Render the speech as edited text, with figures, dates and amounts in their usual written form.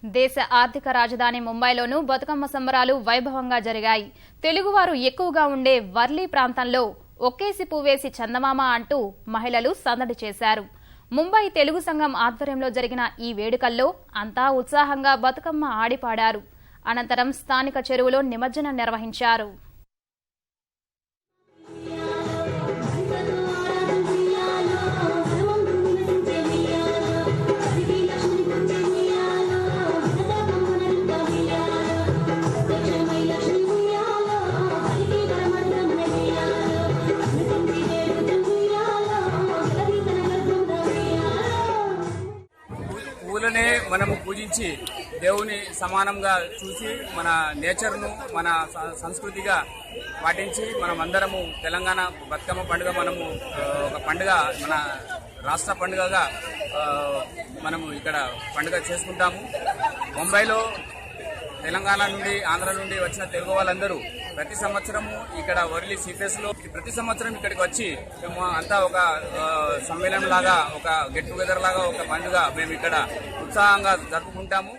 దేశ ఆర్థిక రాజధాని ముంబైలోనూ బతుకమ్మ సంబరాలు వైభవంగా జరిగాయి. తెలుగువారు ఎక్కువగా ఉండే వర్లీ ప్రాంతంలో ఒక్కేసి పువ్వేసి చందమామ అంటూ మహిళలు సందడి చేశారు. ముంబై తెలుగు సంఘం ఆధ్వర్యంలో జరిగిన ఈ వేడుకల్లో అంతా ఉత్సాహంగా బతుకమ్మ ఆడిపాడారు. అనంతరం స్థానిక చెరువులో నిమజ్జనం నిర్వహించారు. పూలనే మనము పూజించి దేవుని సమానంగా చూసి మన నేచర్ను మన సంస్కృతిగా పాటించి మనమందరము తెలంగాణ బతుకమ్మ పండుగ మనము ఒక పండుగ మన రాష్ట్ర పండుగగా మనము ఇక్కడ పండుగ చేసుకుంటాము. ముంబైలో తెలంగాణ నుండి ఆంధ్ర నుండి వచ్చిన తెలుగు వాళ్ళందరూ ప్రతి సంవత్సరము ఇక్కడ వర్లీ సీఫేస్లో ప్రతి సంవత్సరం ఇక్కడికి వచ్చి మేము అంతా ఒక సమ్మేళనం లాగా ఒక గెట్ టుగెదర్ లాగా ఒక పండుగ మేము ఇక్కడ ఉత్సాహంగా జరుపుకుంటాము.